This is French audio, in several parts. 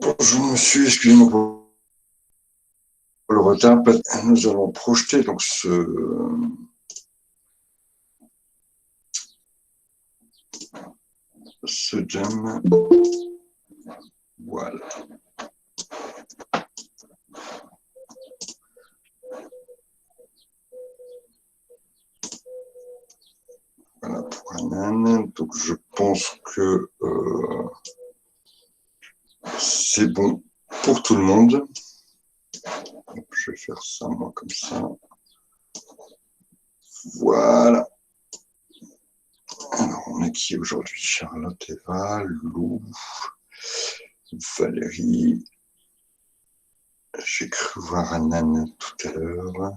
Bonjour monsieur, excusez-moi pour le retard. Nous allons projeter donc ce gem. Voilà. Voilà pour Anan. Donc je pense que c'est bon pour tout le monde. Donc, je vais faire ça moi comme ça. Voilà. Alors on est qui aujourd'hui? Charlotte, Eva, Lou, Valérie. J'ai cru voir Anan tout à l'heure.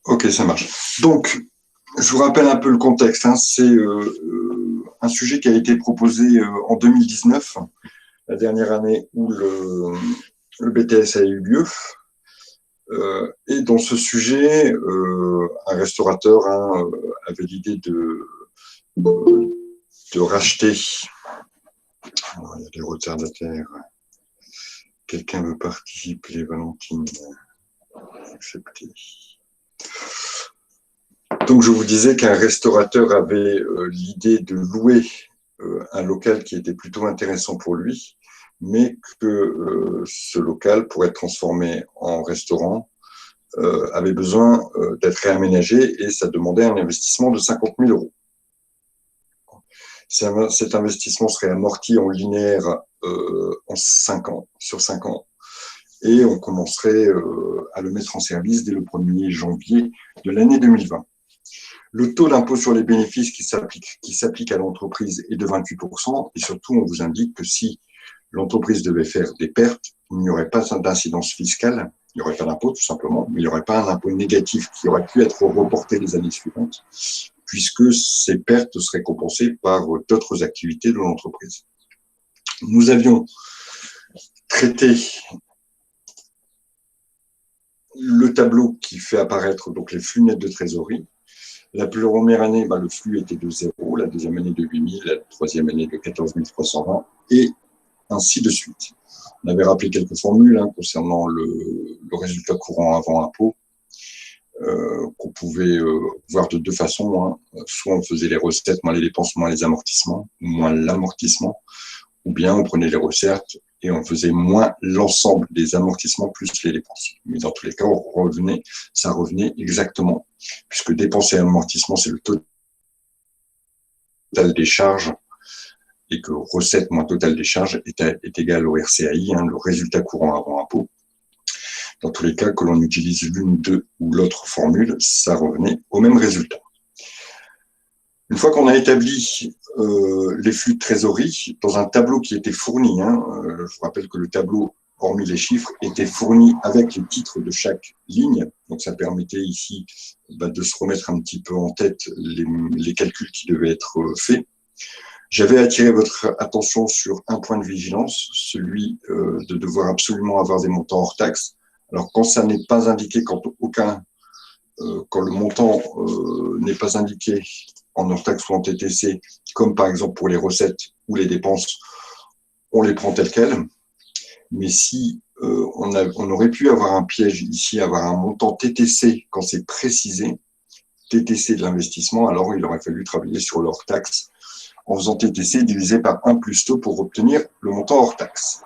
Ok, ça marche. Donc, je vous rappelle un peu le contexte. Hein. C'est un sujet qui a été proposé en 2019, la dernière année où le BTS a eu lieu. Et dans ce sujet, un restaurateur avait l'idée de racheter. Alors, il y a des retardataires. Quelqu'un veut participer, Valentine. Accepter. Donc, je vous disais qu'un restaurateur avait l'idée de louer un local qui était plutôt intéressant pour lui, mais que ce local, pour être transformé en restaurant, avait besoin d'être réaménagé et ça demandait un investissement de 50 000 euros. Cet investissement serait amorti en linéaire en 5 ans, sur 5 ans, et on commencerait à le mettre en service dès le 1er janvier de l'année 2020. Le taux d'impôt sur les bénéfices qui s'applique à l'entreprise est de 28%, et surtout, on vous indique que si l'entreprise devait faire des pertes, il n'y aurait pas d'incidence fiscale, il n'y aurait pas d'impôt tout simplement, mais il n'y aurait pas un impôt négatif qui aurait pu être reporté les années suivantes, puisque ces pertes seraient compensées par d'autres activités de l'entreprise. Nous avions traité le tableau qui fait apparaître donc les flux nets de trésorerie. La première année, le flux était de 0, la deuxième année de 8 000, la troisième année de 14 320, et ainsi de suite. On avait rappelé quelques formules concernant le résultat courant avant impôt, qu'on pouvait voir de deux façons. Soit on faisait les recettes moins les dépenses moins les amortissements, moins l'amortissement, ou bien on prenait les recettes et on faisait moins l'ensemble des amortissements plus les dépenses. Mais dans tous les cas, ça revenait exactement, puisque dépenses et amortissements, c'est le total des charges, et que recette moins total des charges est égal au RCAI, le résultat courant avant impôt. Dans tous les cas, que l'on utilise l'une, deux ou l'autre formule, ça revenait au même résultat. Une fois qu'on a établi les flux de trésorerie dans un tableau qui était fourni, je vous rappelle que le tableau, hormis les chiffres, était fourni avec les titres de chaque ligne. Donc ça permettait ici de se remettre un petit peu en tête les calculs qui devaient être faits. J'avais attiré votre attention sur un point de vigilance, celui de devoir absolument avoir des montants hors taxes. Alors quand ça n'est pas indiqué, quand le montant n'est pas indiqué en hors taxe ou en TTC, comme par exemple pour les recettes ou les dépenses, on les prend telles quelles. Mais si on aurait pu avoir un piège ici, avoir un montant TTC quand c'est précisé, TTC de l'investissement, alors il aurait fallu travailler sur l'hors taxe en faisant TTC divisé par 1 plus taux pour obtenir le montant hors taxe.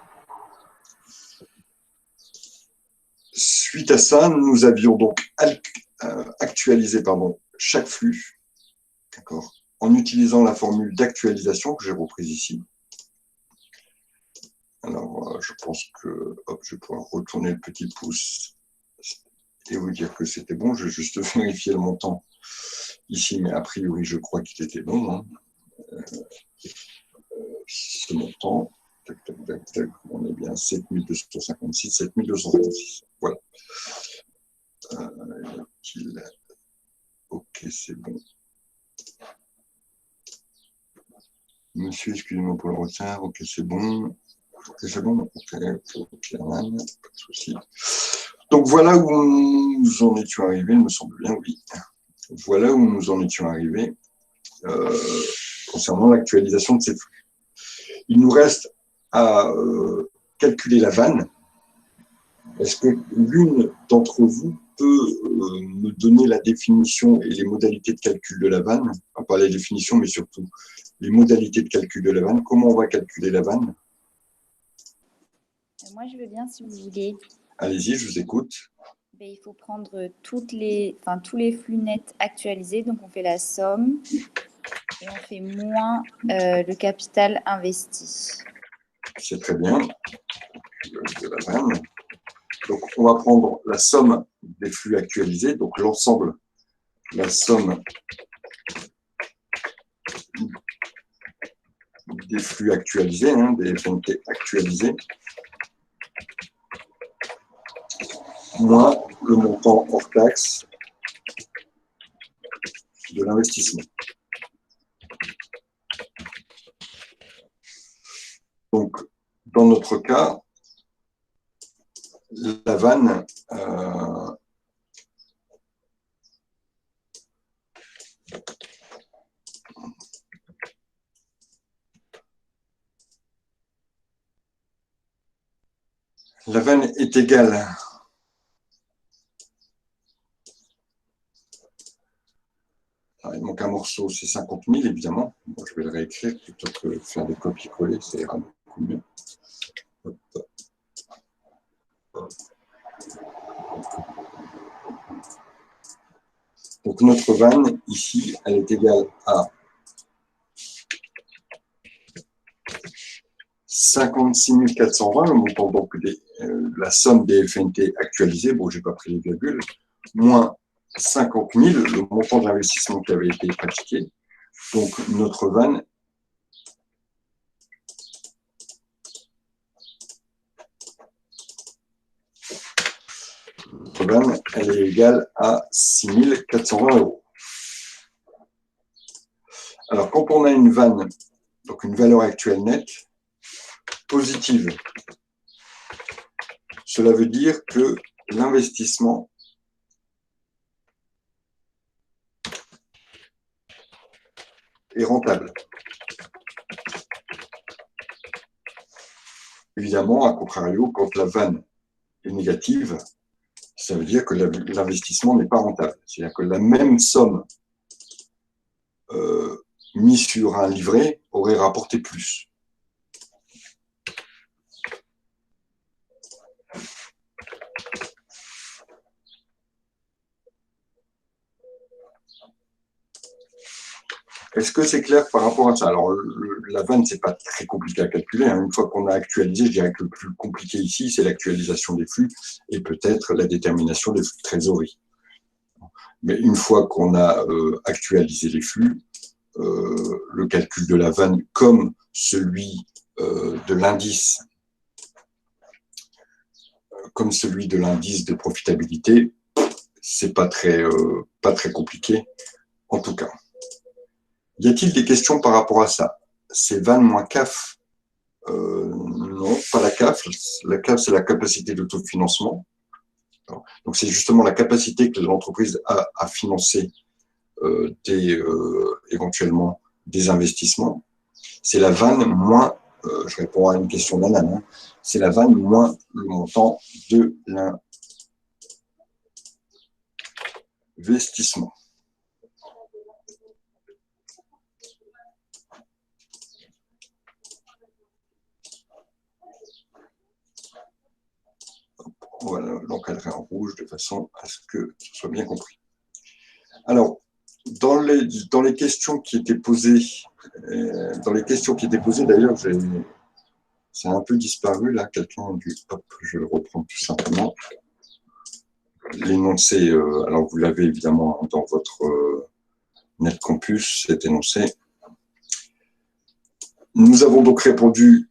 Suite à ça, nous avions donc actualisé chaque flux, en utilisant la formule d'actualisation que j'ai reprise ici. Alors, je pense que je vais pouvoir retourner le petit pouce et vous dire que c'était bon. Je vais juste vérifier le montant ici, mais a priori, je crois qu'il était bon. Ce montant, on est bien 7256, 7256. Voilà. Ok, c'est bon. Monsieur, excusez-moi pour le retard. Ok, c'est bon. Ok, c'est bon. Ok, pas de souci. Donc voilà où nous en étions arrivés, il me semble bien, oui. voilà où nous en étions arrivés concernant l'actualisation de ces flux. Il nous reste à calculer la vanne. Est-ce que l'une d'entre vous peut me donner la définition et les modalités de calcul de la vanne? Enfin, pas la définition, mais surtout les modalités de calcul de la vanne. Comment on va calculer la vanne? Moi, je veux bien, si vous voulez. Allez-y, je vous écoute. Il faut prendre tous les flux nets actualisés. Donc, on fait la somme et on fait moins le capital investi. C'est très bien. De la vanne. Donc, on va prendre la somme des flux actualisés, donc l'ensemble, la somme des flux actualisés, hein, des FNT actualisés, moins le montant hors taxe de l'investissement. Donc, dans notre cas, la vanne est égale il manque un morceau, c'est 50 000 évidemment. Bon, je vais le réécrire plutôt que de faire des copier-coller, ça ira beaucoup mieux. Hop. Donc notre vanne, ici, elle est égale à 56 420, le montant donc la somme des FNT actualisés, bon, je n'ai pas pris les virgules, moins 50 000, le montant de l'investissement qui avait été pratiqué. Donc notre vanne elle est égale à 6 420 €. Alors, quand on a une vanne, donc une valeur actuelle nette, positive, cela veut dire que l'investissement est rentable. Évidemment, à contrario, quand la vanne est négative, ça veut dire que l'investissement n'est pas rentable. C'est-à-dire que la même somme mise sur un livret aurait rapporté plus. Est-ce que c'est clair par rapport à ça? Alors, la vanne, c'est pas très compliqué à calculer. Hein. Une fois qu'on a actualisé, je dirais que le plus compliqué ici, c'est l'actualisation des flux et peut-être la détermination des flux de trésorerie. Mais une fois qu'on a actualisé les flux, le calcul de la vanne comme celui de l'indice, de profitabilité, c'est pas très compliqué, en tout cas. Y a-t-il des questions par rapport à ça? C'est vanne moins CAF? Non, pas la CAF. La CAF, c'est la capacité d'autofinancement. Donc, c'est justement la capacité que l'entreprise a à financer éventuellement des investissements. C'est la vanne moins, je réponds à une question d'Anna, hein, c'est la vanne moins le montant de l'investissement. Voilà, l'encadrer en rouge de façon à ce que ce soit bien compris. Alors, dans les questions qui étaient posées, d'ailleurs, c'est un peu disparu là, quelqu'un a dû, hop, je le reprends tout simplement. L'énoncé, alors vous l'avez évidemment dans votre NetCampus, cet énoncé. Nous avons donc répondu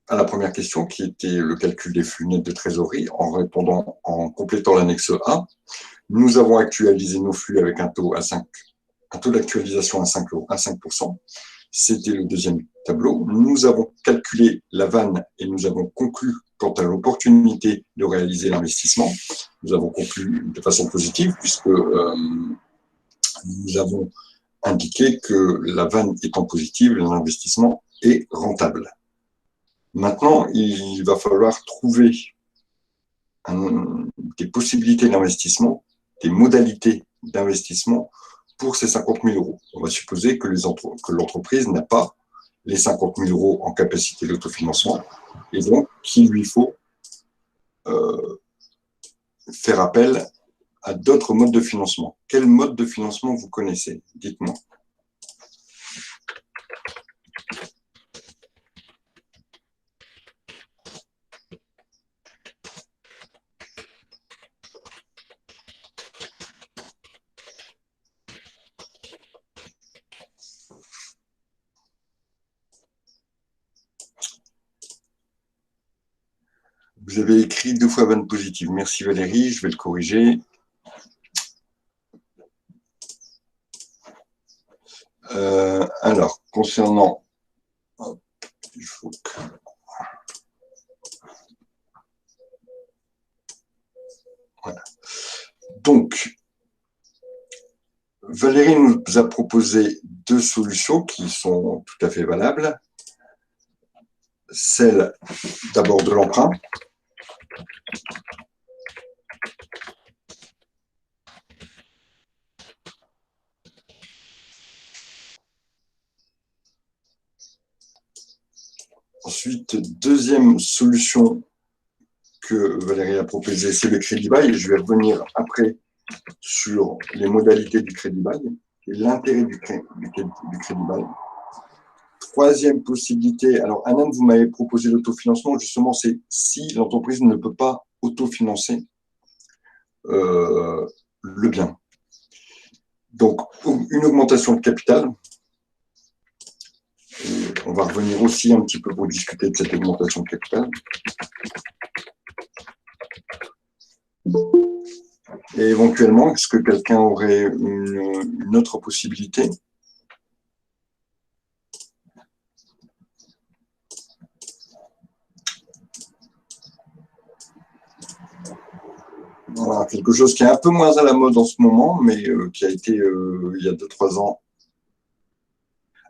à la première question, qui était le calcul des flux nets de trésorerie, en complétant l'annexe A. Nous avons actualisé nos flux avec un taux d'actualisation à 5%. C'était le deuxième tableau. Nous avons calculé la vanne et nous avons conclu quant à l'opportunité de réaliser l'investissement. Nous avons conclu de façon positive puisque nous avons indiqué que la vanne étant positive, l'investissement est rentable. Maintenant, il va falloir trouver des possibilités d'investissement, des modalités d'investissement pour ces 50 000 euros. On va supposer que l'entreprise n'a pas les 50 000 euros en capacité d'autofinancement et donc qu'il lui faut faire appel à d'autres modes de financement. Quel mode de financement vous connaissez? Dites-moi. Vous avez écrit 2 fois vanne positive. Merci Valérie, je vais le corriger. Alors, concernant... Hop, il faut que... Voilà. Donc, Valérie nous a proposé 2 solutions qui sont tout à fait valables. Celle d'abord de l'emprunt. Ensuite, deuxième solution que Valérie a proposée, c'est le crédit bail. Et je vais revenir après sur les modalités du crédit bail et l'intérêt du crédit bail. Troisième possibilité, alors Anan, vous m'avez proposé l'autofinancement, justement, c'est si l'entreprise ne peut pas autofinancer le bien. Donc, une augmentation de capital. Et on va revenir aussi un petit peu pour discuter de cette augmentation de capital. Et éventuellement, est-ce que quelqu'un aurait une autre possibilité? Voilà, quelque chose qui est un peu moins à la mode en ce moment, mais qui a été il y a 2-3 ans.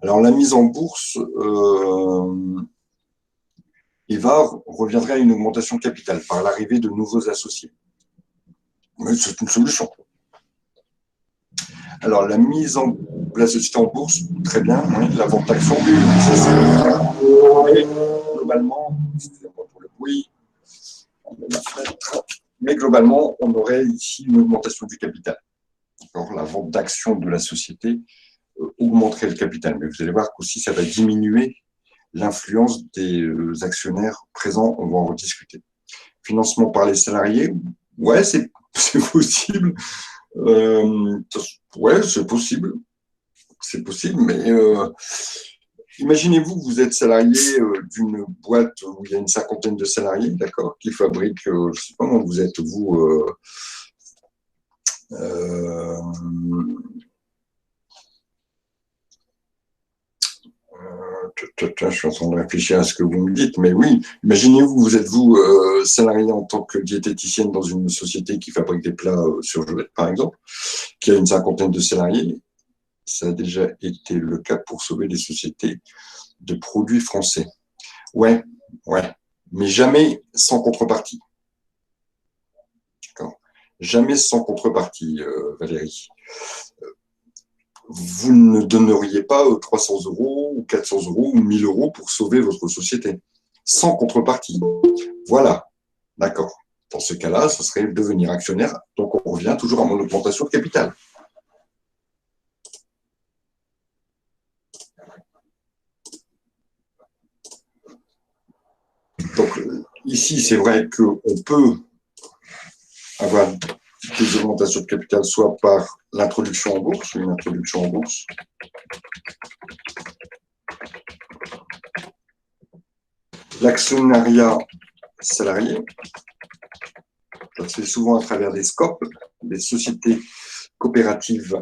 Alors, la mise en bourse, reviendrait à une augmentation de capital par l'arrivée de nouveaux associés. Mais c'est une solution. Alors, la mise en la société en bourse, très bien, oui, la vente d'actions, globalement, excusez-moi pour le bruit, on met la fenêtre, mais globalement, on aurait ici une augmentation du capital. Alors, la vente d'actions de la société augmenterait le capital, mais vous allez voir qu'aussi ça va diminuer l'influence des actionnaires présents, on va en rediscuter. Financement par les salariés, ouais, c'est possible. Ouais, c'est possible. C'est possible, mais imaginez-vous que vous êtes salarié d'une boîte où il y a une 50aine de salariés, d'accord, qui fabriquent, je ne sais pas, vous êtes, vous, je suis en train de réfléchir à ce que vous me dites, mais oui, imaginez-vous, vous êtes vous salarié en tant que diététicienne dans une société qui fabrique des plats surgelés, par exemple, qui a une 50aine de salariés. Ça a déjà été le cas pour sauver des sociétés de produits français. Ouais, mais jamais sans contrepartie. D'accord. Jamais sans contrepartie, Valérie. Vous ne donneriez pas 300 euros ou 400 euros ou 1000 euros pour sauver votre société. Sans contrepartie. Voilà. D'accord. Dans ce cas-là, ce serait devenir actionnaire. Donc, on revient toujours à mon augmentation de capital. Donc, ici, c'est vrai qu'on peut avoir des augmentations de capital, soit par l'introduction en bourse, une introduction en bourse. L'actionnariat salarié, ça se fait souvent à travers des SCOP, des sociétés coopératives.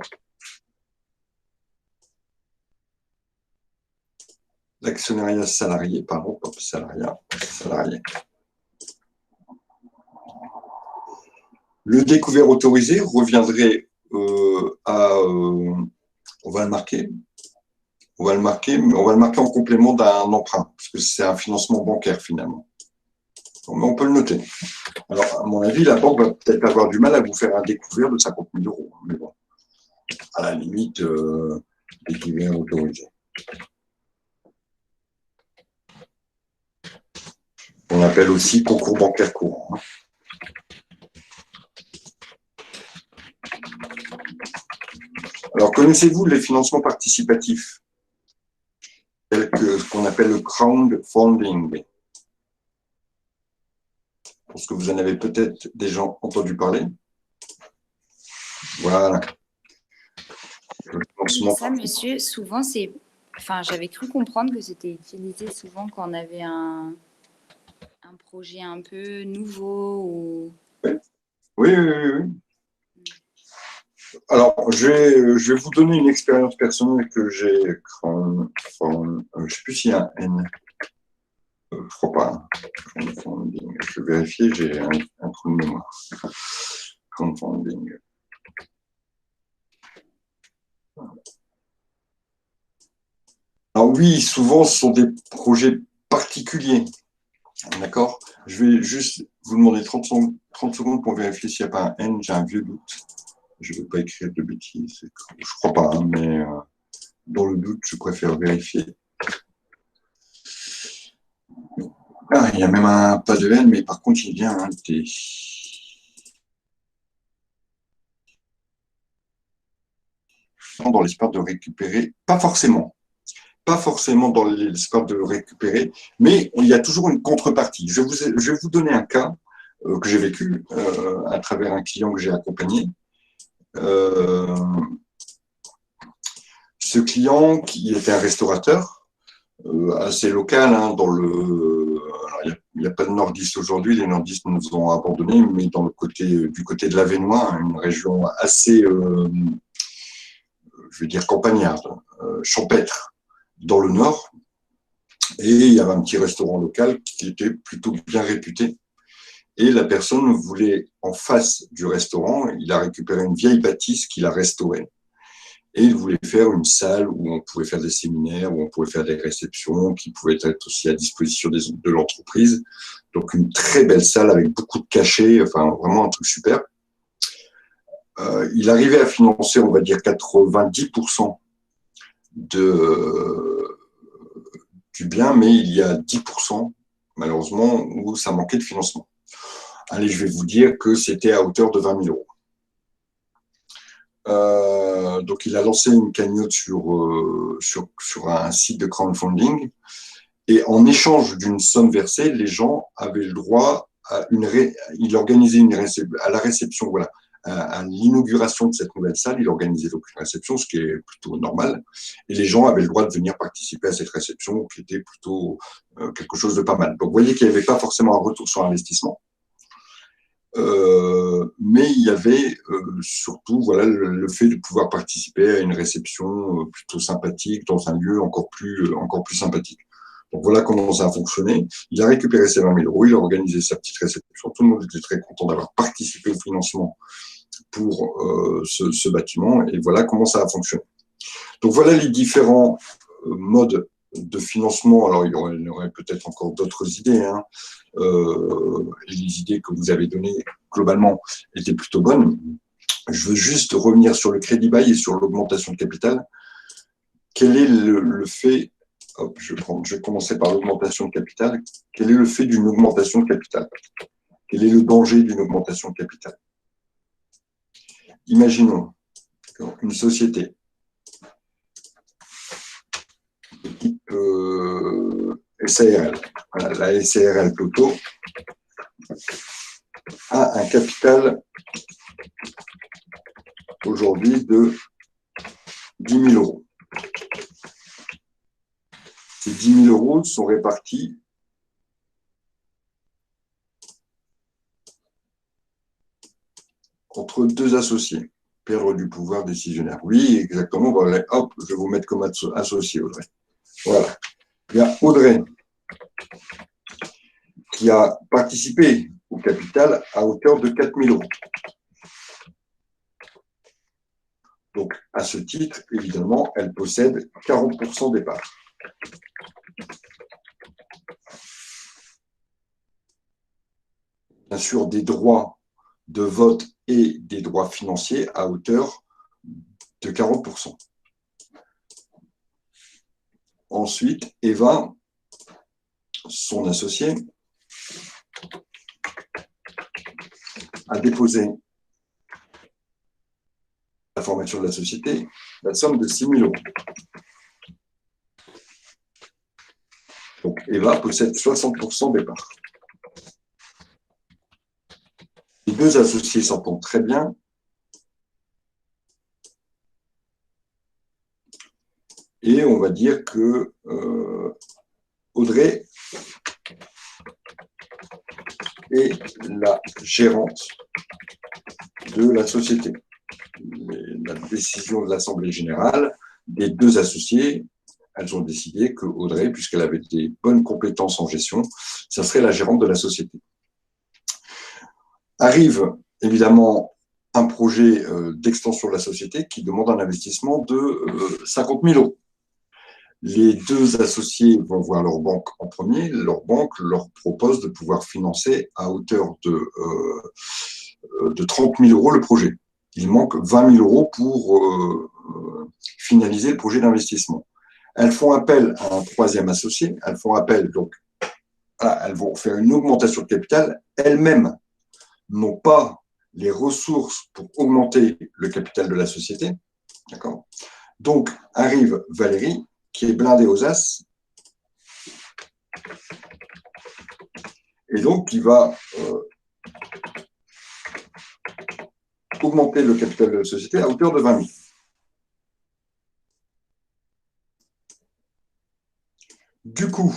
L'actionnariat salarié, pardon, salarié. Le découvert autorisé reviendrait on va le marquer. On va le marquer, mais on va le marquer en complément d'un emprunt, parce que c'est un financement bancaire finalement. Mais on peut le noter. Alors, à mon avis, la banque va peut-être avoir du mal à vous faire un découvert de 50 000 euros. Mais bon, à la limite, découvert autorisé. On appelle aussi concours bancaire courant. Alors, connaissez-vous les financements participatifs, tels que ce qu'on appelle le crowdfunding? Parce que vous en avez peut-être déjà entendu parler. Voilà. Oui, ça, monsieur, souvent, c'est... Enfin, j'avais cru comprendre que c'était utilisé souvent quand on avait un projet un peu nouveau ou... Oui. Alors, je vais vous donner une expérience personnelle que j'ai. Je ne sais plus s'il y a un N. Je ne crois pas. Je vais vérifier, j'ai un trou de mémoire. Crowdfunding. Alors oui, souvent, ce sont des projets particuliers. D'accord? Je vais juste vous demander 30 secondes pour vérifier s'il n'y a pas un N. J'ai un vieux doute. Je ne veux pas écrire de bêtises. Je ne crois pas, hein, mais dans le doute, je préfère vérifier. Ah, il y a même un pas de N, mais par contre, il y a un T. Dans l'espoir de récupérer, pas forcément dans l'espoir de récupérer, mais il y a toujours une contrepartie. Je vais vous donner un cas que j'ai vécu à travers un client que j'ai accompagné. Ce client qui était un restaurateur assez local, hein, dans le... Il n'y a pas de nordistes aujourd'hui, les nordistes nous ont abandonnés, mais dans du côté de l'Avesnois, une région assez, je vais dire campagnarde, champêtre, dans le nord. Et il y avait un petit restaurant local qui était plutôt bien réputé. Et la personne voulait, en face du restaurant, il a récupéré une vieille bâtisse qu'il a restaurée. Et il voulait faire une salle où on pouvait faire des séminaires, où on pouvait faire des réceptions, qui pouvaient être aussi à disposition de l'entreprise. Donc une très belle salle avec beaucoup de cachets, enfin vraiment un truc super. Il arrivait à financer, on va dire, 90% du bien, mais il y a 10%, malheureusement, où ça manquait de financement. Allez, je vais vous dire que c'était à hauteur de 20 000 euros. Donc, il a lancé une cagnotte sur un site de crowdfunding. Et en échange d'une somme versée, les gens avaient le droit à il organisait à la réception, voilà, à l'inauguration de cette nouvelle salle, il organisait donc une réception, ce qui est plutôt normal. Et les gens avaient le droit de venir participer à cette réception, qui était plutôt quelque chose de pas mal. Donc, vous voyez qu'il n'y avait pas forcément un retour sur investissement. Mais il y avait surtout voilà, le fait de pouvoir participer à une réception plutôt sympathique dans un lieu encore plus sympathique. Donc voilà comment ça a fonctionné. Il a récupéré ses 20 000 euros, il a organisé sa petite réception. Tout le monde était très content d'avoir participé au financement pour ce bâtiment. Et voilà comment ça a fonctionné. Donc voilà les différents modes de financement. Alors il y aurait peut-être encore d'autres idées, hein. Et les idées que vous avez données globalement étaient plutôt bonnes. Je veux juste revenir sur le crédit bail et sur l'augmentation de capital. Quel est le fait, hop, je vais commencer par l'augmentation de capital. Quel est le fait d'une augmentation de capital? Quel est le danger d'une augmentation de capital? Imaginons une société de type SARL. La SARL Toto a un capital aujourd'hui de 10 000 euros. Ces 10 000 euros sont répartis entre deux associés. Perdre du pouvoir décisionnaire. Oui, exactement. Voilà. Hop, je vais vous mettre comme associé, Audrey. Voilà. Il y a Audrey qui a participé au capital à hauteur de 4 000 euros. Donc, à ce titre, évidemment, elle possède 40% des parts. Bien sûr, des droits de vote et des droits financiers à hauteur de 40%. Ensuite, Eva, son associé, a déposé la formation de la société la somme de 6 000 euros. Donc, Eva possède 60% des parts. Les deux associés s'entendent très bien. Et on va dire que Audrey est la gérante de la société. La décision de l'Assemblée générale des deux associés, elles ont décidé que Audrey, puisqu'elle avait des bonnes compétences en gestion, ça serait la gérante de la société. Arrive évidemment un projet d'extension de la société qui demande un investissement de 50 000 euros. Les deux associés vont voir leur banque en premier. Leur banque leur propose de pouvoir financer à hauteur de 30 000 euros le projet. Il manque 20 000 euros pour finaliser le projet d'investissement. Elles font appel à un troisième associé. Elles font appel, donc, elles vont faire une augmentation de capital. Elles-mêmes n'ont pas les ressources pour augmenter le capital de la société. D'accord ? Donc, arrive Valérie, qui est blindée aux as, et donc qui va augmenter le capital de la société à hauteur de 20 000. Du coup,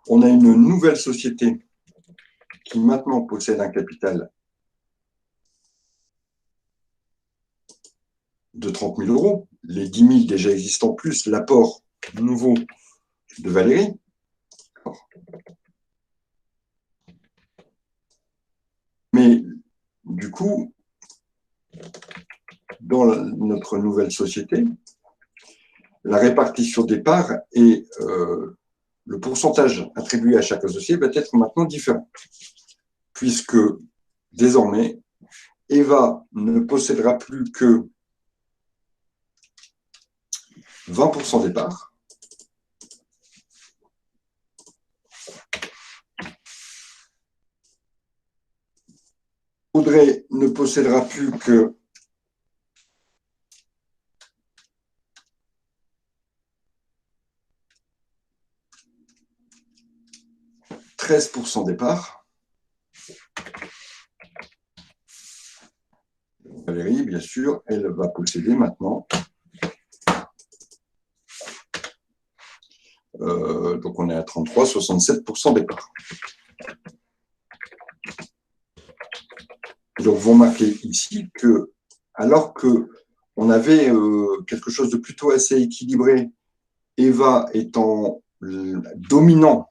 on a une nouvelle société qui maintenant possède un capital de 30 000 euros, les 10 000 déjà existants, plus l'apport nouveau de Valérie. Mais du coup, dans notre nouvelle société, la répartition des parts et le pourcentage attribué à chaque associé va être maintenant différent, puisque désormais, Eva ne possédera plus que 20% des parts. Audrey ne possédera plus que 13% des parts. Valérie, bien sûr, elle va posséder maintenant. Donc on est à 33, 67% des parts. Donc vous remarquez ici que, alors qu'on avait quelque chose de plutôt assez équilibré, Eva étant dominant,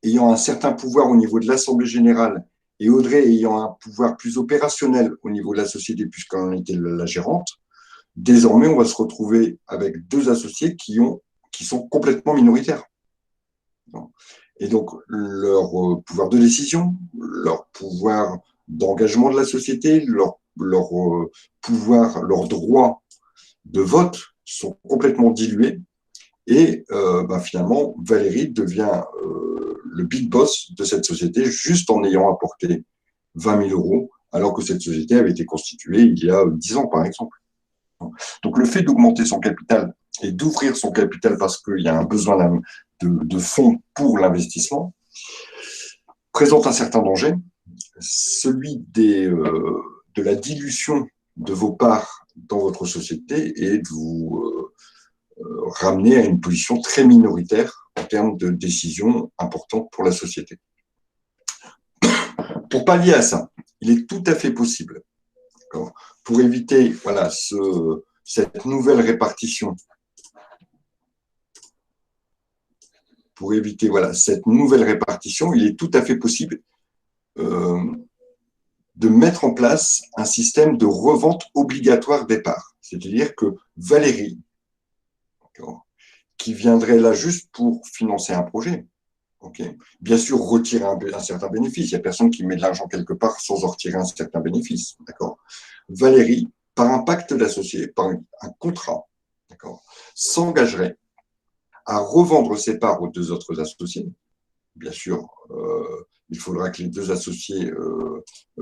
ayant un certain pouvoir au niveau de l'Assemblée générale, et Audrey ayant un pouvoir plus opérationnel au niveau de la société, puisqu'elle en était la gérante, désormais, on va se retrouver avec deux associés qui sont complètement minoritaires. Et donc, leur pouvoir de décision, leur pouvoir d'engagement de la société, leur pouvoir, leurs droits de vote sont complètement dilués. Et finalement, Valérie devient le big boss de cette société juste en ayant apporté 20 000 euros, alors que cette société avait été constituée il y a 10 ans, par exemple. Donc, le fait d'augmenter son capital et d'ouvrir son capital parce qu'il y a un besoin de fonds pour l'investissement présente un certain danger, celui de la dilution de vos parts dans votre société et de vous ramener à une position très minoritaire en termes de décisions importantes pour la société. Pour pallier à ça, il est tout à fait possible, pour éviter cette nouvelle répartition, il est tout à fait possible de mettre en place un système de revente obligatoire des parts. C'est-à-dire que Valérie, qui viendrait là juste pour financer un projet, bien sûr, retirer un certain bénéfice. Il n'y a personne qui met de l'argent quelque part sans en retirer un certain bénéfice. Valérie, par un pacte d'associés, par un contrat, s'engagerait à revendre ses parts aux deux autres associés. Bien sûr, il faudra que les deux associés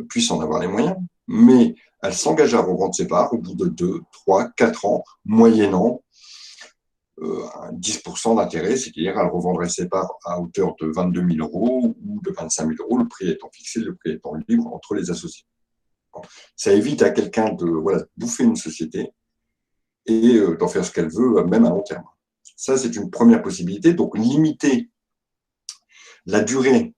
puissent en avoir les moyens, mais elle s'engage à revendre ses parts au bout de 2, 3, 4 ans, moyennant 10% d'intérêt, c'est-à-dire elle revendrait ses parts à hauteur de 22 000 € ou de 25 000 €, le prix étant fixé, le prix étant libre entre les associés. Ça évite à quelqu'un de bouffer une société et d'en faire ce qu'elle veut, même à long terme. Ça, c'est une première possibilité. Donc, limiter la durée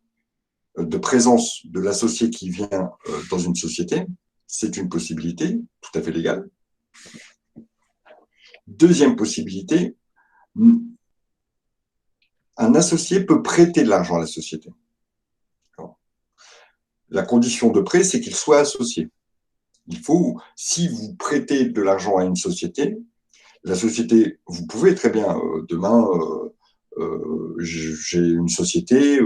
de présence de l'associé qui vient dans une société, c'est une possibilité tout à fait légale. Deuxième possibilité, un associé peut prêter de l'argent à la société. La condition de prêt, c'est qu'il soit associé. Il faut, si vous prêtez de l'argent à une société, la société, vous pouvez très bien, demain, j'ai une société,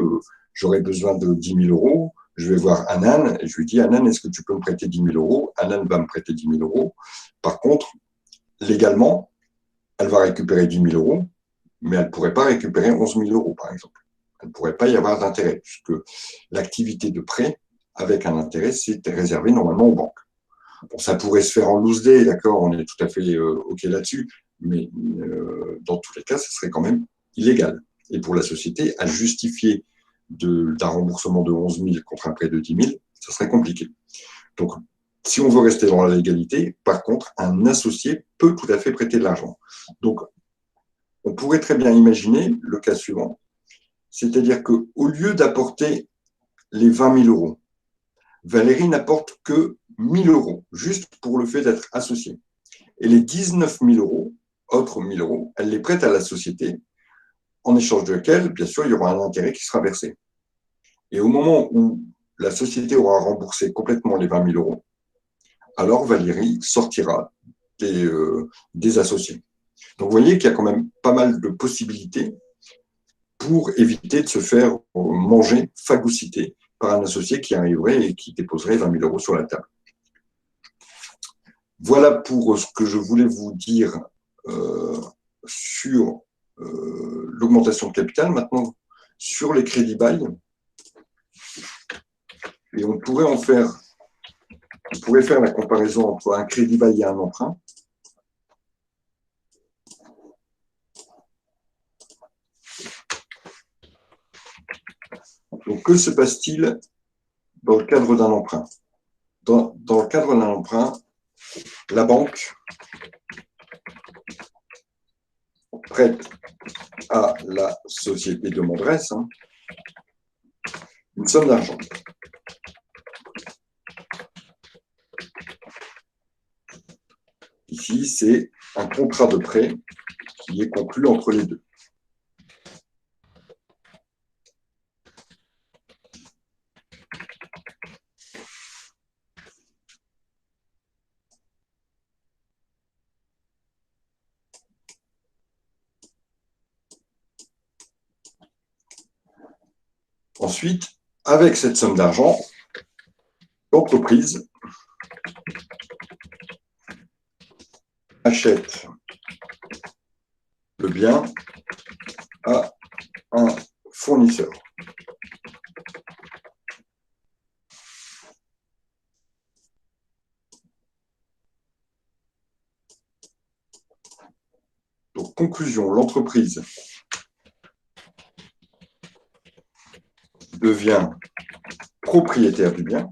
j'aurais besoin de 10 000 €, je vais voir Anan et je lui dis, Anan, est-ce que tu peux me prêter 10 000 €? Anan va me prêter 10 000 €. Par contre, légalement, elle va récupérer 10 000 €, mais elle ne pourrait pas récupérer 11 000 €, par exemple. Elle ne pourrait pas y avoir d'intérêt, puisque l'activité de prêt, avec un intérêt, c'est réservé normalement aux banques. Bon, ça pourrait se faire en loose day, d'accord, on est tout à fait OK là-dessus, mais dans tous les cas, ce serait quand même illégal. Et pour la société, à justifier d'un remboursement de 11 000 contre un prêt de 10 000, ça serait compliqué. Donc, si on veut rester dans la légalité, par contre, un associé peut tout à fait prêter de l'argent. Donc, on pourrait très bien imaginer le cas suivant, c'est-à-dire qu'au lieu d'apporter les 20 000 €, Valérie n'apporte que 1 000 €, juste pour le fait d'être associée. Et les 19 000 €, autres 1 000 €, elle les prête à la société, en échange de laquelle, bien sûr, il y aura un intérêt qui sera versé. Et au moment où la société aura remboursé complètement les 20 000 €, alors Valérie sortira des associés. Donc, vous voyez qu'il y a quand même pas mal de possibilités pour éviter de se faire manger, phagocyter par un associé qui arriverait et qui déposerait 20 000 € sur la table. Voilà pour ce que je voulais vous dire sur l'augmentation de capital. Maintenant, sur les crédits bail, et on pourrait faire la comparaison entre un crédit bail et un emprunt. Donc, que se passe-t-il dans le cadre d'un emprunt? Dans le cadre d'un emprunt, la banque prête à la société demanderesse une somme d'argent. Ici, c'est un contrat de prêt qui est conclu entre les deux. Ensuite, avec cette somme d'argent, l'entreprise achète le bien à un fournisseur. Donc, conclusion, l'entreprise devient propriétaire du bien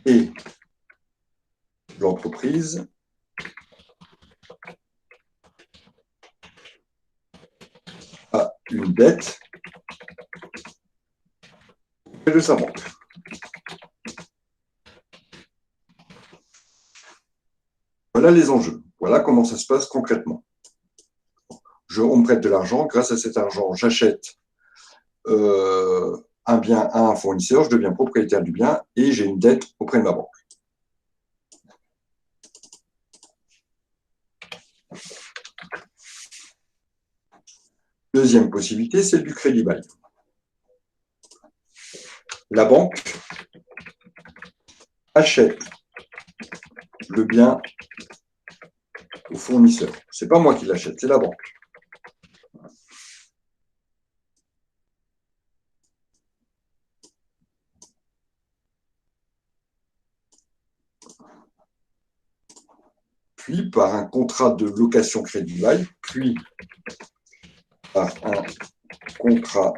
et l'entreprise a une dette auprès de sa banque. Voilà les enjeux. Voilà comment ça se passe concrètement. On me prête de l'argent. Grâce à cet argent, j'achète un bien à un fournisseur, je deviens propriétaire du bien et j'ai une dette auprès de ma banque. Deuxième possibilité, celle du crédit bail. La banque achète le bien au fournisseur. Ce n'est pas moi qui l'achète, c'est la banque. Puis par un contrat de location crédit bail, puis par un contrat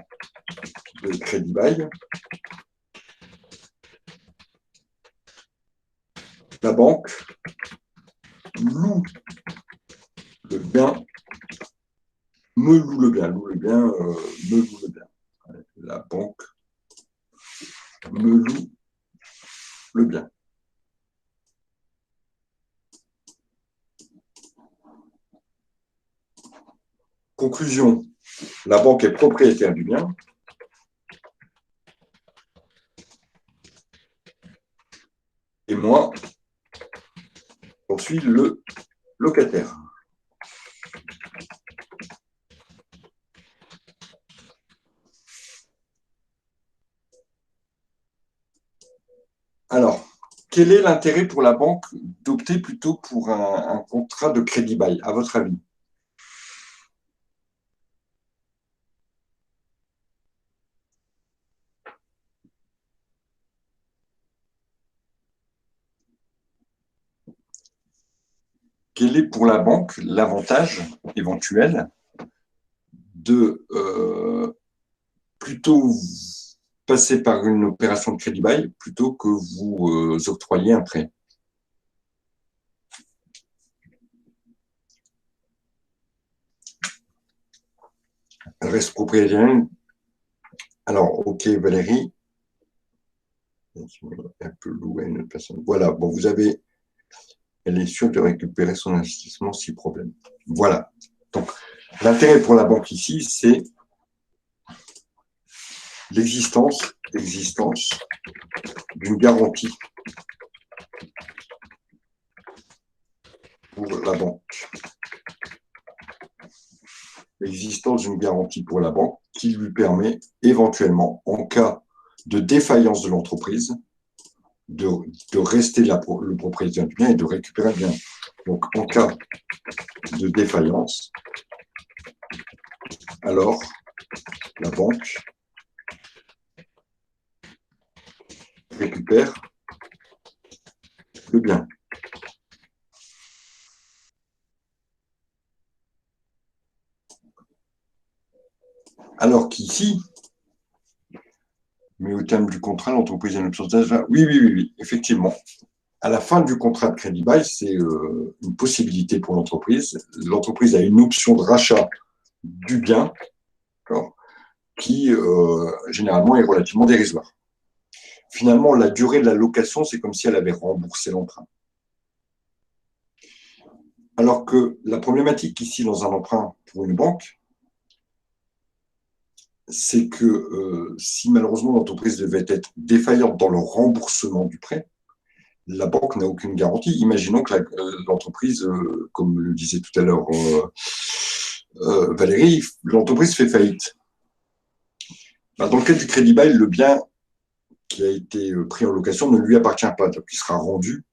de crédit bail, la banque loue le bien, me loue le bien, me loue le bien. La banque me loue le bien. Conclusion, la banque est propriétaire du bien. Et moi, j'en suis le locataire. Alors, quel est l'intérêt pour la banque d'opter plutôt pour un contrat de crédit bail, à votre avis? Quel est pour la banque l'avantage éventuel de plutôt passer par une opération de crédit bail plutôt que vous octroyer un prêt? Reste propriétaire. Alors, ok, Valérie. Elle peut louer une personne. Voilà, bon, vous avez. Elle est sûre de récupérer son investissement si problème. Voilà. Donc, l'intérêt pour la banque ici, c'est l'existence d'une garantie pour la banque. L'existence d'une garantie pour la banque qui lui permet éventuellement, en cas de défaillance de l'entreprise, de rester le propriétaire du bien et de récupérer le bien. Donc, en cas de défaillance, alors la banque récupère le bien. Alors qu'ici, mais au terme du contrat, l'entreprise a une option d'achat. Oui, effectivement. À la fin du contrat de crédit bail, c'est une possibilité pour l'entreprise. L'entreprise a une option de rachat du bien, qui généralement est relativement dérisoire. Finalement, la durée de la location, c'est comme si elle avait remboursé l'emprunt. Alors que la problématique ici dans un emprunt pour une banque, c'est que si malheureusement l'entreprise devait être défaillante dans le remboursement du prêt, la banque n'a aucune garantie. Imaginons que l'entreprise, comme le disait tout à l'heure Valérie, l'entreprise fait faillite. Dans le cas du crédit bail, le bien qui a été pris en location ne lui appartient pas, donc il sera rendu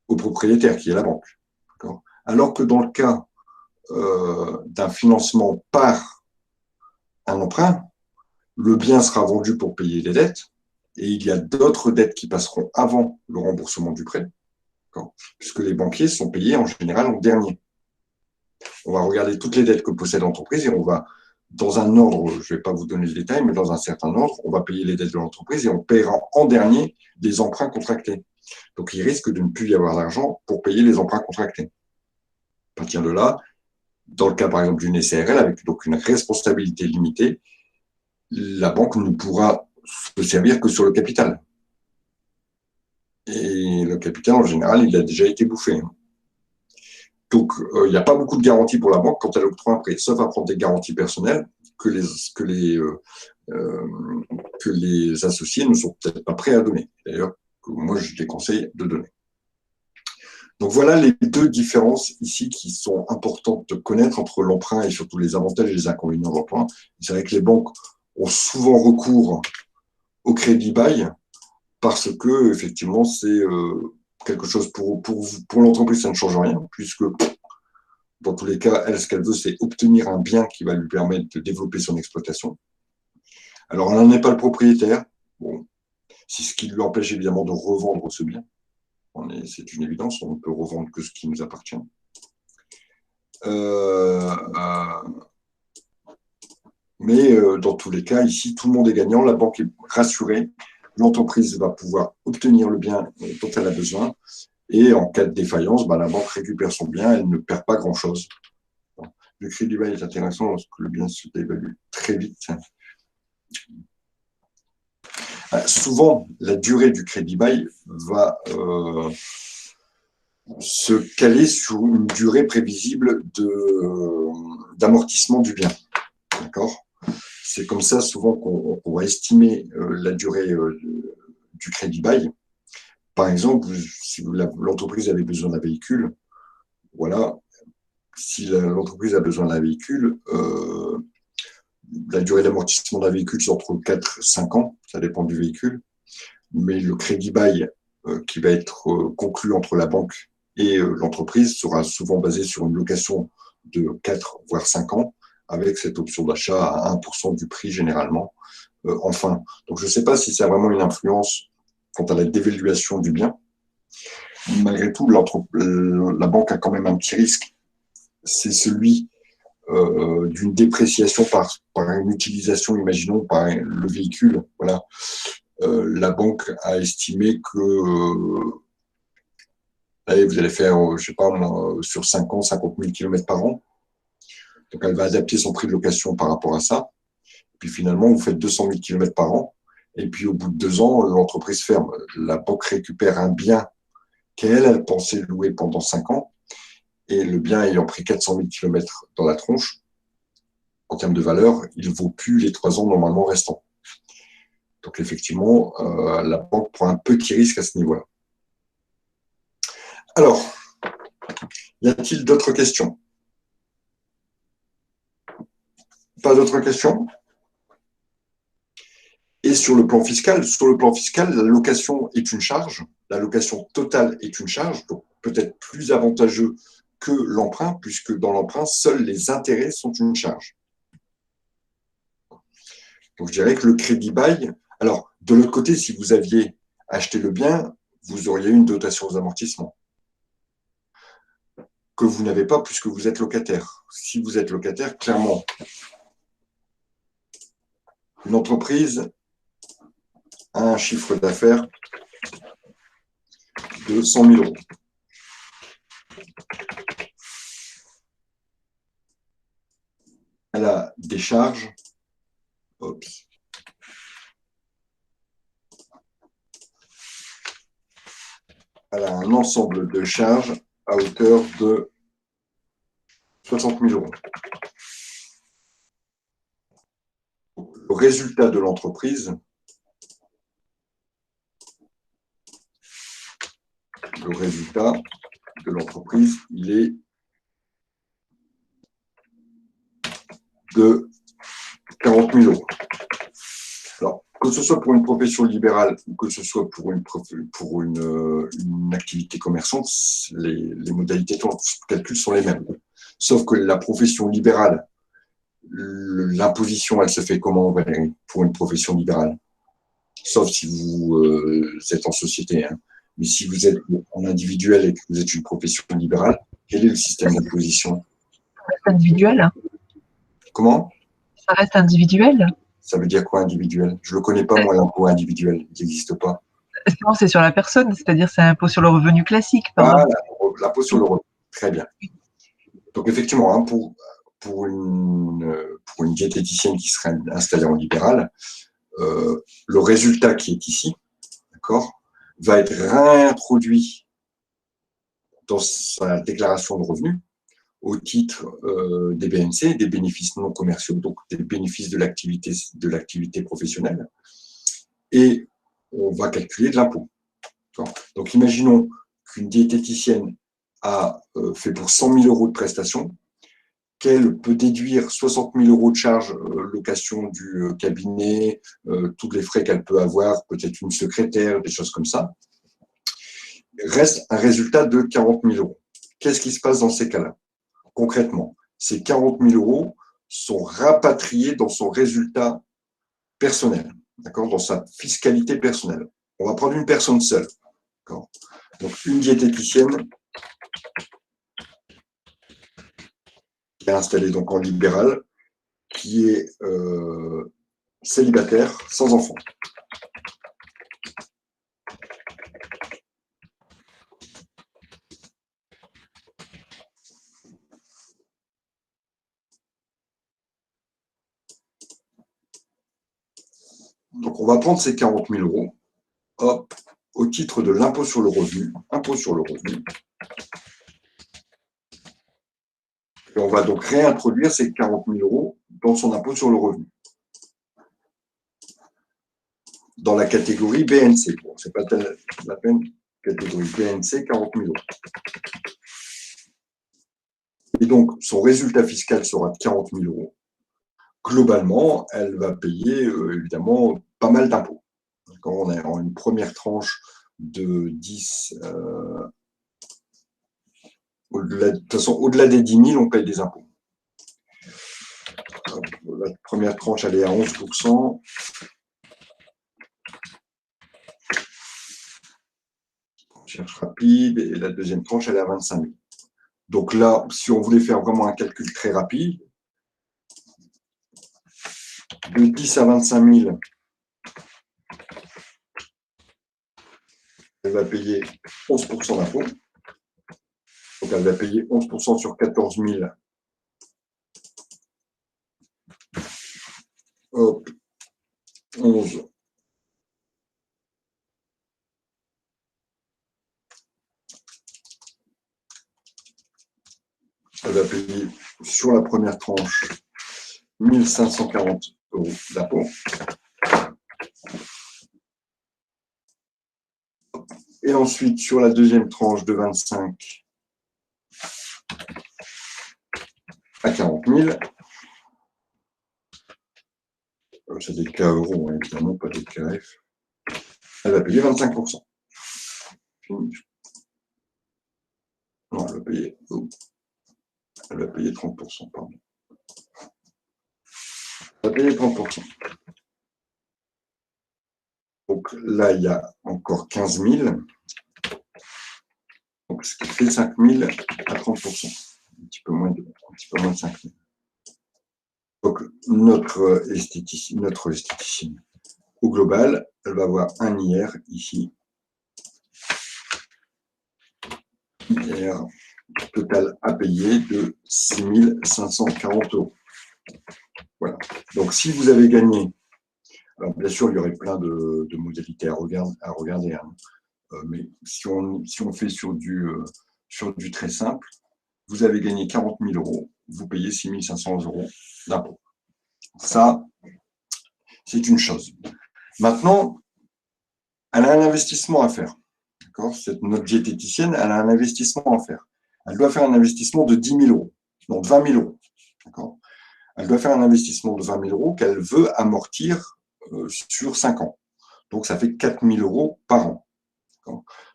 au propriétaire, qui est la banque. Alors que dans le cas d'un financement par un emprunt, le bien sera vendu pour payer les dettes, et il y a d'autres dettes qui passeront avant le remboursement du prêt, puisque les banquiers sont payés en général en dernier. On va regarder toutes les dettes que possède l'entreprise et on va, dans un ordre, je ne vais pas vous donner le détail, mais dans un certain ordre, on va payer les dettes de l'entreprise et on paiera en dernier les emprunts contractés. Donc, il risque de ne plus y avoir d'argent pour payer les emprunts contractés. À partir de là, dans le cas, par exemple, d'une SARL, avec donc une responsabilité limitée, la banque ne pourra se servir que sur le capital. Et le capital, en général, il a déjà été bouffé. Donc, il n'y a pas beaucoup de garanties pour la banque quand elle octroie un prêt, sauf à prendre des garanties personnelles que les que les associés ne sont peut-être pas prêts à donner. D'ailleurs, moi, je les conseille de donner. Donc voilà les deux différences ici qui sont importantes de connaître entre l'emprunt et surtout les avantages et les inconvénients de l'emprunt. C'est vrai que les banques ont souvent recours au crédit bail parce que effectivement c'est quelque chose pour l'entreprise, ça ne change rien puisque dans tous les cas, elle, ce qu'elle veut, c'est obtenir un bien qui va lui permettre de développer son exploitation. Alors, on n'en est pas le propriétaire. Bon, c'est ce qui lui empêche évidemment de revendre ce bien. C'est une évidence, on ne peut revendre que ce qui nous appartient. Mais dans tous les cas, ici, tout le monde est gagnant, la banque est rassurée, l'entreprise va pouvoir obtenir le bien dont elle a besoin, et en cas de défaillance, la banque récupère son bien, elle ne perd pas grand-chose. Le crédit bail est intéressant lorsque le bien se dévalue très vite. Souvent, la durée du crédit bail va se caler sur une durée prévisible d'amortissement du bien. D'accord ? C'est comme ça souvent qu'on va estimer la durée du crédit bail. Par exemple, si l'entreprise avait besoin d'un véhicule, voilà, si l'entreprise a besoin d'un véhicule, la durée d'amortissement d'un véhicule, c'est entre 4 et 5 ans, ça dépend du véhicule, mais le crédit bail qui va être conclu entre la banque et l'entreprise sera souvent basé sur une location de 4 voire 5 ans, avec cette option d'achat à 1% du prix généralement. Enfin, donc je ne sais pas si ça a vraiment une influence quant à la dévaluation du bien. Malgré tout, la banque a quand même un petit risque, c'est celui d'une dépréciation par une utilisation, imaginons, par le véhicule. Voilà. La banque a estimé que allez, vous allez faire, je ne sais pas, sur 5 ans, 50 000 km par an. Donc, elle va adapter son prix de location par rapport à ça. Puis finalement, vous faites 200 000 km par an. Et puis, au bout de 2 ans, l'entreprise ferme. La banque récupère un bien qu'elle pensait louer pendant 5 ans. Et le bien ayant pris 400 000 km dans la tronche, en termes de valeur, il ne vaut plus les 3 ans normalement restants. Donc, effectivement, la banque prend un petit risque à ce niveau-là. Alors, y a-t-il d'autres questions? Pas d'autres questions? Et sur le plan fiscal, la location est une charge, la location totale est une charge, donc peut-être plus avantageux que l'emprunt, puisque dans l'emprunt, seuls les intérêts sont une charge. Donc je dirais que le crédit bail, alors de l'autre côté, si vous aviez acheté le bien, vous auriez une dotation aux amortissements que vous n'avez pas puisque vous êtes locataire. Si vous êtes locataire, clairement, une entreprise a un chiffre d'affaires de 100 000 euros. Elle a des charges. Elle a un ensemble de charges à hauteur de 60 000 euros. Le résultat de l'entreprise, il est de 40 000 euros. Alors, que ce soit pour une profession libérale ou que ce soit pour une activité commerçante, les modalités de calcul sont les mêmes. Sauf que la profession libérale, l'imposition, elle se fait comment, Valérie, pour une profession libérale? Sauf si vous êtes en société. Hein. Mais si vous êtes en individuel et que vous êtes une profession libérale, quel est le système d'imposition? Ça reste individuel. Comment? Ça reste individuel. Ça veut dire quoi individuel? Je ne le connais pas, moi, l'impôt individuel. Il n'existe pas. Non, c'est sur la personne, c'est-à-dire c'est un impôt sur le revenu classique. Voilà, l'impôt sur le revenu. Très bien. Donc, effectivement, hein, pour une diététicienne qui serait installée en libéral, le résultat qui est ici, d'accord, va être réintroduit dans sa déclaration de revenus au titre des BNC, des bénéfices non commerciaux, donc des bénéfices de l'activité professionnelle, et on va calculer de l'impôt. Donc, imaginons qu'une diététicienne a fait pour 100 000 euros de prestations, qu'elle peut déduire 60 000 euros de charges, location du cabinet, tous les frais qu'elle peut avoir, peut-être une secrétaire, des choses comme ça. Reste un résultat de 40 000 euros. Qu'est-ce qui se passe dans ces cas-là? Concrètement, ces 40 000 euros sont rapatriés dans son résultat personnel, dans sa fiscalité personnelle. On va prendre une personne seule. Donc, une diététicienne qui est installée donc en libéral, qui est célibataire, sans enfant. Donc, on va prendre ces 40 000 euros, hop, au titre de l'impôt sur le revenu, impôt sur le revenu. Et on va donc réintroduire ces 40 000 euros dans son impôt sur le revenu. Dans la catégorie BNC. Bon, ce n'est pas la peine, catégorie BNC, 40 000 euros. Et donc, son résultat fiscal sera de 40 000 euros. Globalement, elle va payer évidemment pas mal d'impôts. On a une première tranche de 10. De toute façon, au-delà des 10 000, on paye des impôts. La première tranche, elle est à 11%. Recherche rapide. Et la deuxième tranche, elle est à 25 000. Donc là, si on voulait faire vraiment un calcul très rapide, de 10 à 25 000, elle va payer 11% d'impôts. Donc, elle va payer 11% sur 14 000. Hop, 11. Elle va payer sur la première tranche 1 540 euros d'impôts. Et ensuite, sur la deuxième tranche de 25 à 40 000, c'est des cas euros, hein, évidemment, pas des KF, elle va payer 25%. Non, elle va payer 30%, pardon. Elle va payer 30%. Donc là, il y a encore 15 000. Donc, ce qui fait 5 000 à 30%. Un petit peu moins de 5 000. Donc, notre esthéticienne, au global, elle va avoir un IR ici. IR total à payer de 6 540 euros. Voilà. Donc, si vous avez gagné, alors bien sûr, il y aurait plein de modalités à regarder, hein. Mais si on fait sur du très simple, vous avez gagné 40 000 euros, vous payez 6 500 euros d'impôt. Ça, c'est une chose. Maintenant, elle a un investissement à faire. Notre diététicienne, elle a un investissement à faire. Elle doit faire un investissement de 10 000 euros, donc 20 000 euros. Elle doit faire un investissement de 20 000 euros qu'elle veut amortir sur 5 ans. Donc, ça fait 4 000 euros par an.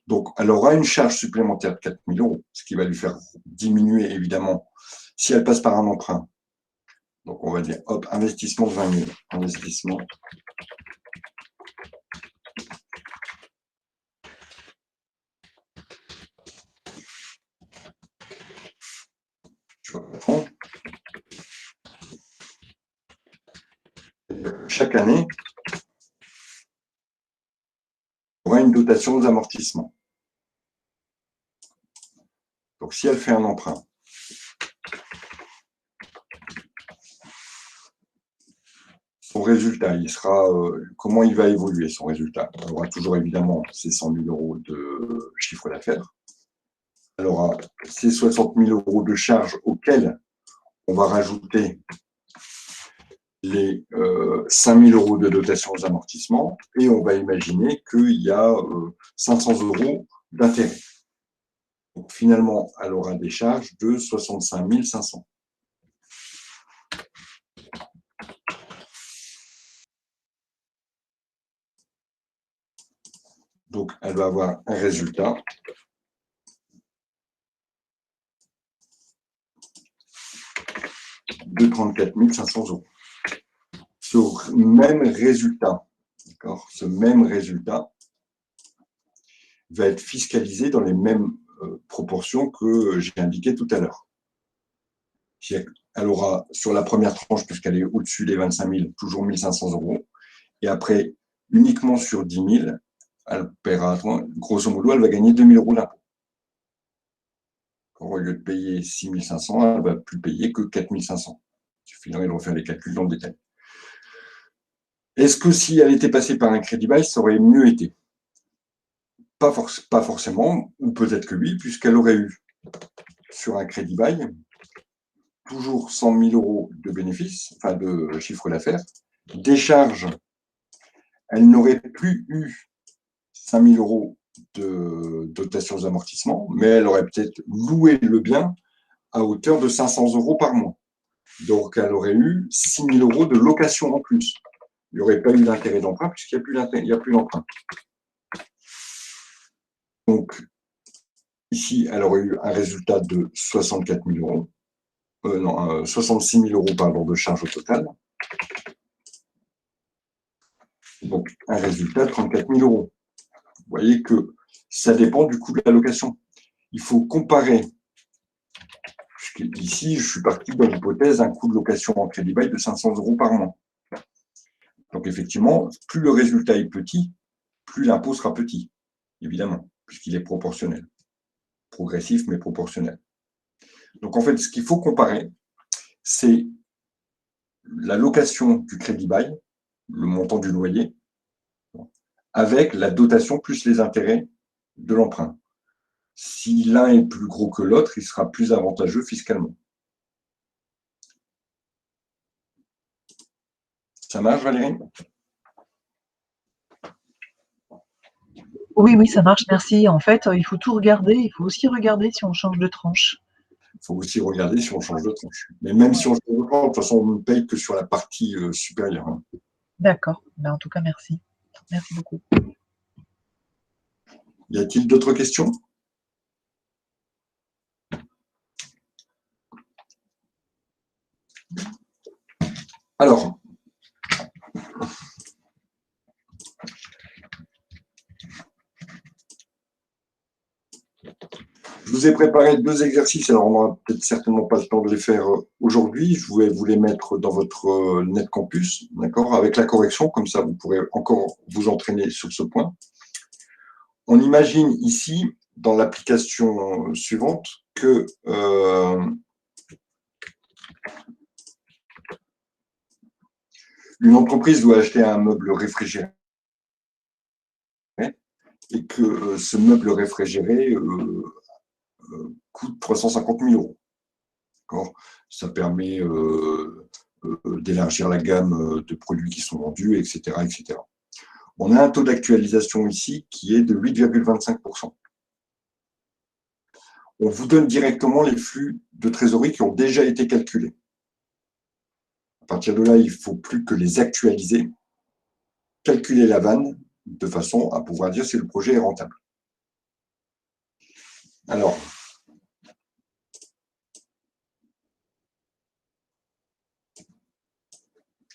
Donc, elle aura une charge supplémentaire de 4 000 euros, ce qui va lui faire diminuer, évidemment, si elle passe par un emprunt. Donc, on va dire, hop, investissement de 20 000. Investissement. Je reprends. Chaque année, on aura une dotation aux amortissements. Donc, si elle fait un emprunt, son résultat, il sera, comment il va évoluer, son résultat? On aura toujours évidemment ces 100 000 euros de chiffre d'affaires. elle aura ces 60 000 € de charges auxquels on va rajouter les 5 000 € de dotation aux amortissements et on va imaginer qu'il y a 500 € d'intérêt. Donc finalement, elle aura des charges de 65 500. Donc elle va avoir un résultat de 34 500 €. Ce même résultat, d'accord, ce même résultat va être fiscalisé dans les mêmes proportions que j'ai indiquées tout à l'heure. Elle aura sur la première tranche, puisqu'elle est au-dessus des 25 000, toujours 1 500 €. Et après, uniquement sur 10 000, elle paiera, grosso modo, elle va gagner 2 000 € d'impôt. Au lieu de payer 6 500, elle ne va plus payer que 4 500. Il suffirait de refaire les calculs dans le détail. Est-ce que si elle était passée par un crédit bail, ça aurait mieux été? Pas forcément, ou peut-être que oui, puisqu'elle aurait eu sur un crédit bail toujours 100 000 € de bénéfices, enfin de chiffre d'affaires, des charges, elle n'aurait plus eu 5 000 € de dotation aux amortissements, mais elle aurait peut-être loué le bien à hauteur de 500 € par mois. Donc, elle aurait eu 6 000 € de location en plus. Il n'y aurait pas eu d'intérêt d'emprunt puisqu'il n'y a plus d'emprunt. Donc, ici, elle aurait eu un résultat de 64 000 €. 66 000 € pardon, de charges au total. Donc, un résultat de 34 000 €. Vous voyez que ça dépend du coût de la location. Il faut comparer. Ici, je suis parti dans l'hypothèse d'un coût de location en crédit bail de 500 € par mois. Donc, effectivement, plus le résultat est petit, plus l'impôt sera petit, évidemment, puisqu'il est proportionnel. Progressif, mais proportionnel. Donc, en fait, ce qu'il faut comparer, c'est la location du crédit bail, le montant du loyer, avec la dotation plus les intérêts de l'emprunt. Si l'un est plus gros que l'autre, il sera plus avantageux fiscalement. Ça marche, Valérie? Oui, oui, ça marche, merci. En fait, il faut tout regarder. Il faut aussi regarder si on change de tranche. Il faut aussi regarder si on change de tranche. Mais même si on change de tranche, de toute façon, on ne paye que sur la partie supérieure. Hein. D'accord. Ben, en tout cas, merci. Merci beaucoup. Y a-t-il d'autres questions? Alors, je vous ai préparé 2 exercices, alors on n'aura peut-être certainement pas le temps de les faire aujourd'hui. Je voulais vous les mettre dans votre NetCampus, d'accord, avec la correction, comme ça vous pourrez encore vous entraîner sur ce point. On imagine ici, dans l'application suivante, que une entreprise doit acheter un meuble réfrigéré et que ce meuble réfrigéré coûte 350 000 €. Ça permet d'élargir la gamme de produits qui sont vendus, etc., etc. On a un taux d'actualisation ici qui est de 8,25 %. On vous donne directement les flux de trésorerie qui ont déjà été calculés. À partir de là, il ne faut plus que les actualiser, calculer la vanne de façon à pouvoir dire si le projet est rentable. Alors,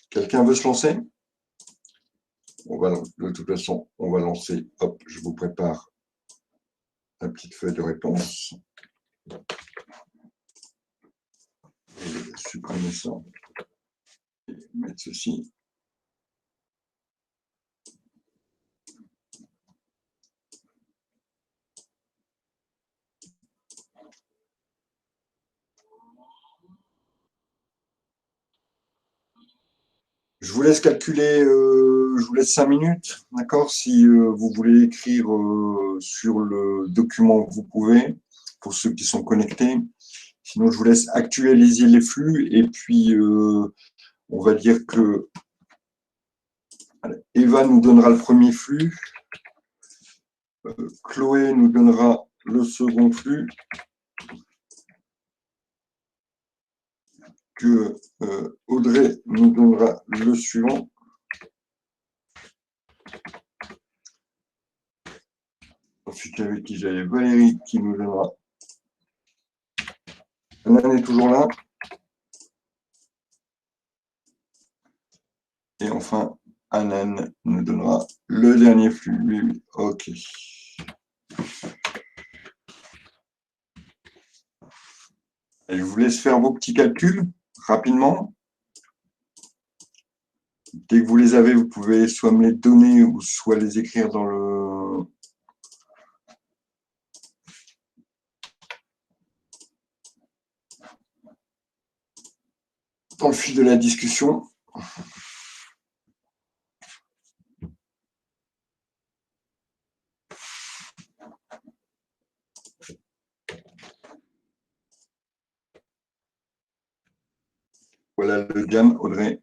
quelqu'un veut se lancer? De toute façon, on va lancer. Hop, je vous prépare la petite feuille de réponse. Je vais supprimer ça et mettre ceci. Je vous laisse calculer, je vous laisse 5 minutes, d'accord? Si vous voulez écrire sur le document, vous pouvez. pour ceux qui sont connectés. Sinon, je vous laisse actualiser les flux et puis on va dire que Eva nous donnera le premier flux, Chloé nous donnera le second flux, que Audrey nous donnera le suivant. Ensuite, avec qui j'avais Valérie qui nous donnera. Anne est toujours là. Et enfin, Anan nous donnera le dernier flux. Oui, oui. OK. Et je vous laisse faire vos petits calculs rapidement. Dès que vous les avez, vous pouvez soit me les donner ou soit les écrire dans le fil de la discussion. Voilà le diam, Audrey.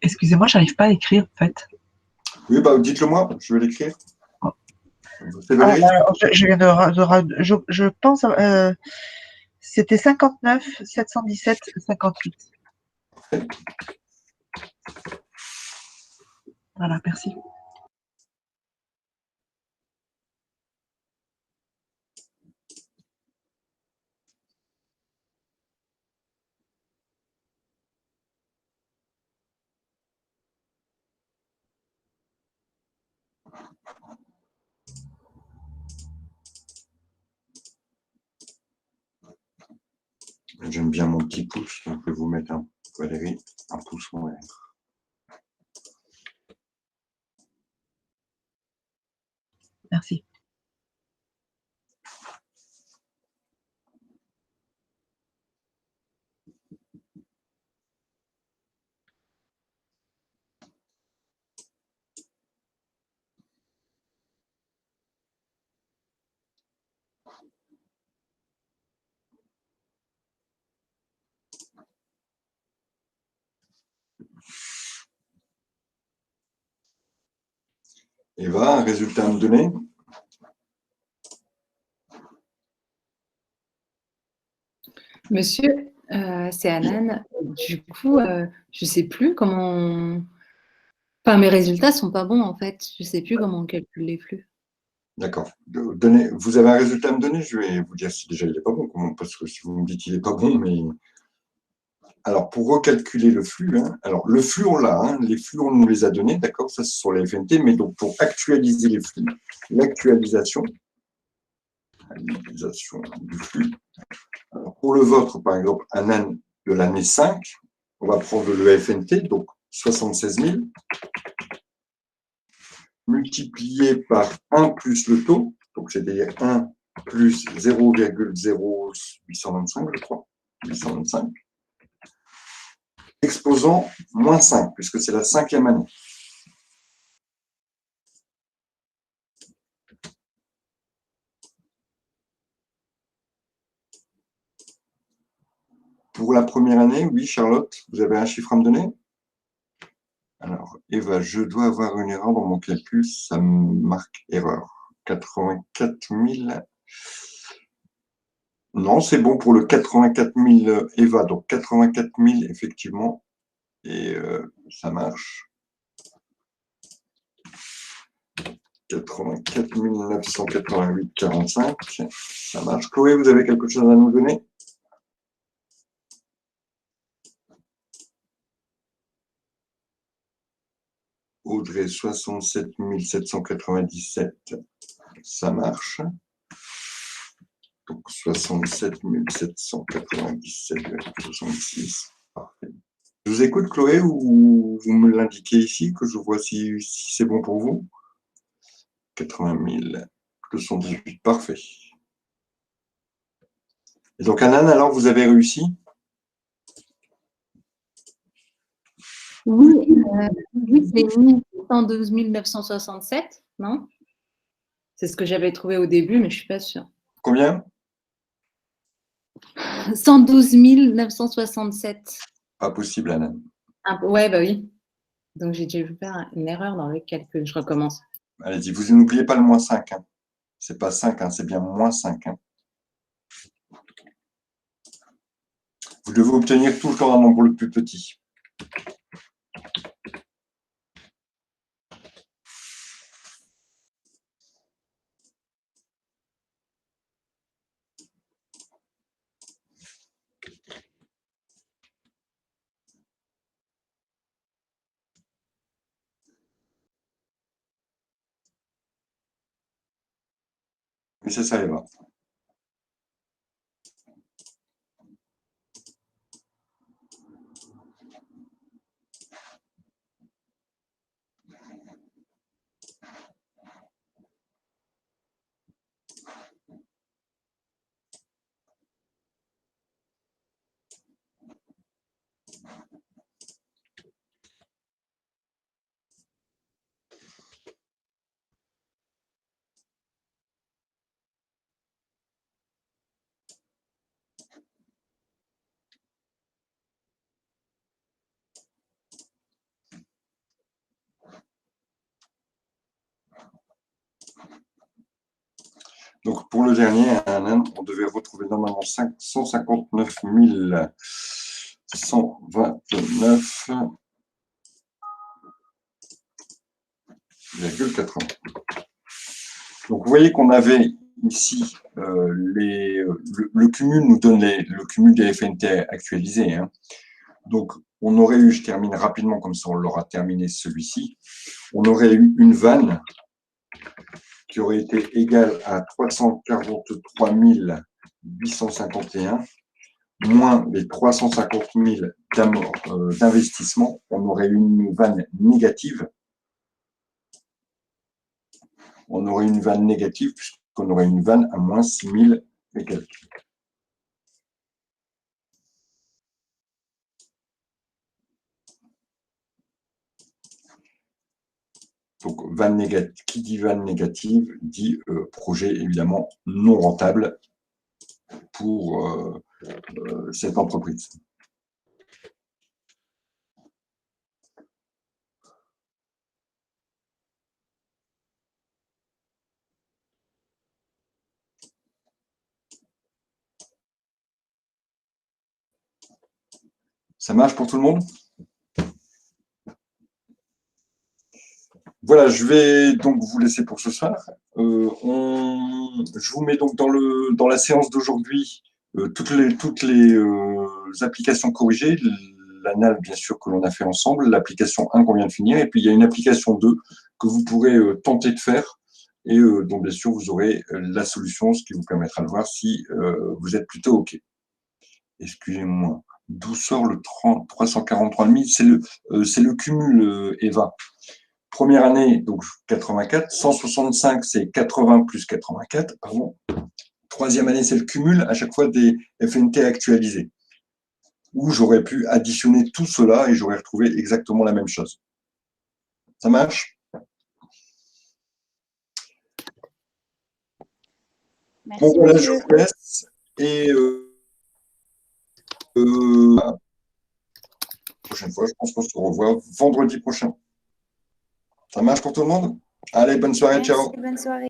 Excusez-moi, j'arrive pas à écrire en fait. Oui, bah dites-le moi, je vais l'écrire. C'est Ah, Valérie? je viens je pense, c'était 59 717 58. Voilà, merci. J'aime bien mon petit pouce, donc je vais vous mettre Valérie, un pouce en l'air. Merci. Eva, un résultat à me donner? Monsieur, c'est Anan. Du coup, je sais plus comment. Enfin, mes résultats sont pas bons en fait. Je sais plus comment on calcule les flux. D'accord. Vous avez un résultat à me donner? Je vais vous dire si déjà il n'est pas bon. Parce que si vous me dites qu'il n'est pas bon, mais. Alors, pour recalculer le flux, hein, alors le flux, on l'a, hein, les flux, on nous les a donnés, d'accord, ça, c'est sur les FNT, mais donc pour actualiser les flux, l'actualisation du flux. Alors, pour le vôtre, par exemple, un an de l'année 5, on va prendre le FNT, donc 76 000, multiplié par 1 plus le taux, donc c'est-à-dire 1 plus 0,0825, je crois, 825, exposant moins 5, puisque c'est la 5e année. Pour la première année, oui, Charlotte, vous avez un chiffre à me donner? Alors, Eva, je dois avoir une erreur dans mon calcul, ça me marque erreur. 84 000. Non, c'est bon pour le 84 000 Eva, donc 84 000 effectivement, et ça marche. 84 988,45, ça marche. Chloé, vous avez quelque chose à nous donner? Audrey, 67 797, ça marche. Donc 67 797,66. Parfait. Je vous écoute, Chloé, ou vous me l'indiquez ici, que je vois si c'est bon pour vous. 80 218, parfait. Et donc, Anan, alors, vous avez réussi? Oui, c'est mis 112 967, non? C'est ce que j'avais trouvé au début, mais je ne suis pas sûre. Combien? 112 967. Pas possible, Anan. Ouais, bah oui. Donc, j'ai dû faire une erreur dans le calcul. Je recommence. Allez-y, vous n'oubliez pas le moins 5. Hein. Ce n'est pas 5, hein, c'est bien moins 5. Hein. Vous devez obtenir tout le temps un nombre le plus petit. Mais ça ira. Donc, pour le dernier, on devait retrouver normalement 159 129,80. Donc, vous voyez qu'on avait ici le cumul nous donne le cumul des FNT actualisés. Hein. Donc, on aurait eu, je termine rapidement comme ça on l'aura terminé celui-ci, on aurait eu une vanne qui aurait été égale à 343 851 moins les 350 000 d'investissement, on aurait eu une vanne négative. On aurait une vanne négative puisqu'on aurait une vanne à moins 6 000 et quelques. Donc, vanne négative, qui dit vanne négative dit projet évidemment non rentable pour cette entreprise. Ça marche pour tout le monde? Voilà, je vais donc vous laisser pour ce soir. Je vous mets donc dans la séance d'aujourd'hui toutes les applications corrigées, l'anal bien sûr que l'on a fait ensemble, l'application 1 qu'on vient de finir, et puis il y a une application 2 que vous pourrez tenter de faire, et dont bien sûr vous aurez la solution, ce qui vous permettra de voir si vous êtes plutôt OK. Excusez-moi, d'où sort le 343 000? C'est le cumul, Eva. Première année, donc 84, 165, c'est 80 plus 84, pardon. Troisième année, c'est le cumul à chaque fois des FNT actualisés, où j'aurais pu additionner tout cela et j'aurais retrouvé exactement la même chose. Ça marche? Merci, bon, voilà, monsieur. je vous laisse. Et la prochaine fois, je pense qu'on se revoit vendredi prochain. Ça marche pour tout le monde? Allez, bonne soirée, Merci, ciao. bonne soirée.